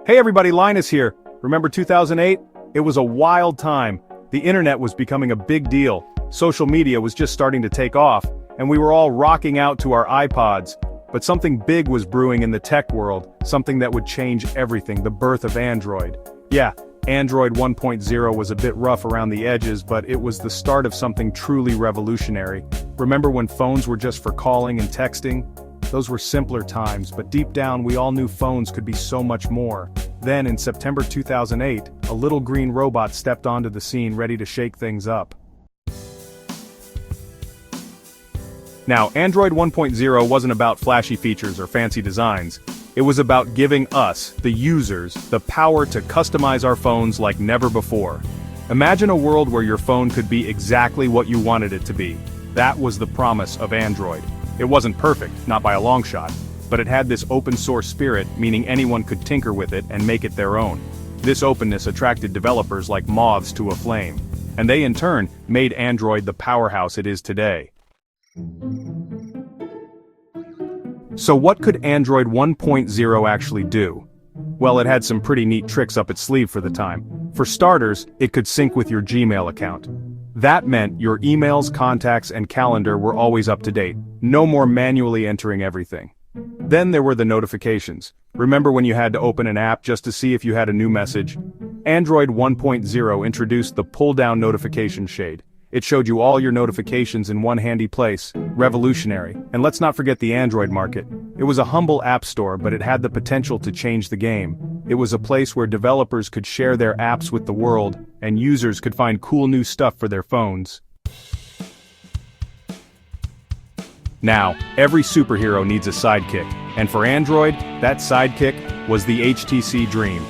Hey everybody, Linus here. Remember 2008? It was a wild time. The internet was becoming a big deal. Social media was just starting to take off, and we were all rocking out to our iPods. But something big was brewing in the tech world, something that would change everything, the birth of Android. Yeah, Android 1.0 was a bit rough around the edges, but it was the start of something truly revolutionary. Remember when phones were just for calling and texting? Those were simpler times, but deep down we all knew phones could be so much more. Then in September 2008, a little green robot stepped onto the scene ready to shake things up. Now, Android 1.0 wasn't about flashy features or fancy designs. It was about giving us, the users, the power to customize our phones like never before. Imagine a world where your phone could be exactly what you wanted it to be. That was the promise of Android. It wasn't perfect, not by a long shot, but it had this open source spirit, meaning anyone could tinker with it and make it their own. This openness attracted developers like moths to a flame, and they in turn made Android the powerhouse it is today. So what could Android 1.0 actually do? Well, it had some pretty neat tricks up its sleeve for the time. For starters, it could sync with your Gmail account. That meant your emails, contacts, and calendar were always up to date. No more manually entering everything. Then there were the notifications. Remember when you had to open an app just to see if you had a new message? Android 1.0 introduced the pull-down notification shade. It showed you all your notifications in one handy place. Revolutionary. And let's not forget the Android market. It was a humble app store, but it had the potential to change the game. It was a place where developers could share their apps with the world, and users could find cool new stuff for their phones. Now, every superhero needs a sidekick, and for Android, that sidekick was the HTC Dream.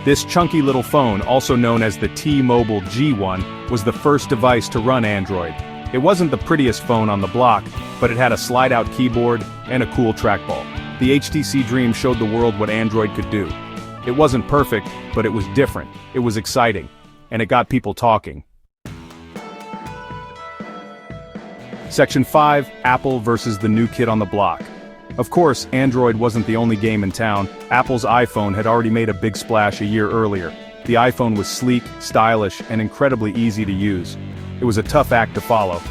This chunky little phone, also known as the T-Mobile G1, was the first device to run Android. It wasn't the prettiest phone on the block, but it had a slide-out keyboard and a cool trackball. The HTC Dream showed the world what Android could do. It wasn't perfect, but it was different, it was exciting, and it got people talking. Section 5, Apple versus the new kid on the block. Of course, Android wasn't the only game in town. Apple's iPhone had already made a big splash a year earlier. The iPhone was sleek, stylish, and incredibly easy to use. It was a tough act to follow.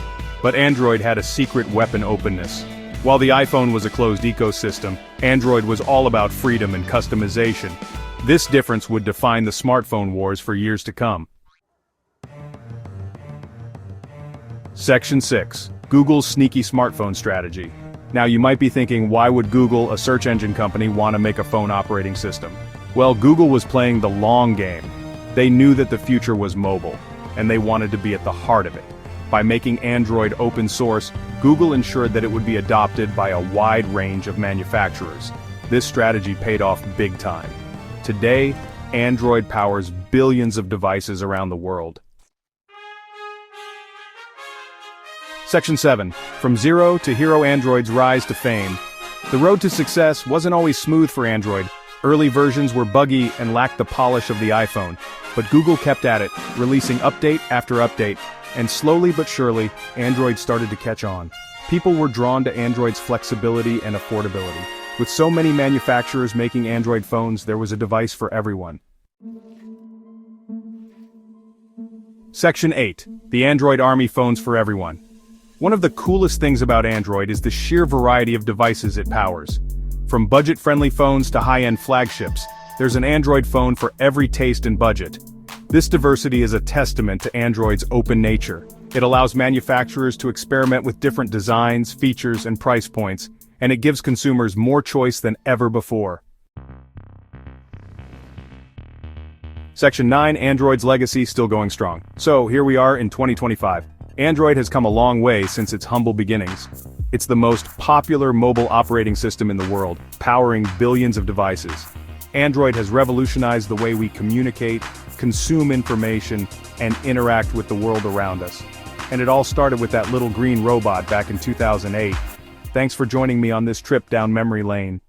But Android had a secret weapon: openness. While the iPhone was a closed ecosystem, Android was all about freedom and customization. This difference would define the smartphone wars for years to come. Section 6. Google's sneaky smartphone strategy. Now you might be thinking, why would Google, a search engine company, want to make a phone operating system? Well, Google was playing the long game. They knew that the future was mobile, and they wanted to be at the heart of it. By making Android open source, Google ensured that it would be adopted by a wide range of manufacturers. This strategy paid off big time. Today, Android powers billions of devices around the world. Section 7. From zero to hero Android's rise to fame. The road to success wasn't always smooth for Android. Early versions were buggy and lacked the polish of the iPhone. But Google kept at it, releasing update after update. And slowly but surely, Android started to catch on. People were drawn to Android's flexibility and affordability. With so many manufacturers making Android phones, there was a device for everyone. Section 8. The Android Army phones for everyone. One of the coolest things about Android is the sheer variety of devices it powers. From budget-friendly phones to high-end flagships, there's an Android phone for every taste and budget. This diversity is a testament to Android's open nature. It allows manufacturers to experiment with different designs, features, and price points, and it gives consumers more choice than ever before. Section 9. Android's legacy still going strong. So, here we are in 2025. Android has come a long way since its humble beginnings. It's the most popular mobile operating system in the world, powering billions of devices. Android has revolutionized the way we communicate, consume information, and interact with the world around us. And it all started with that little green robot back in 2008. Thanks for joining me on this trip down memory lane.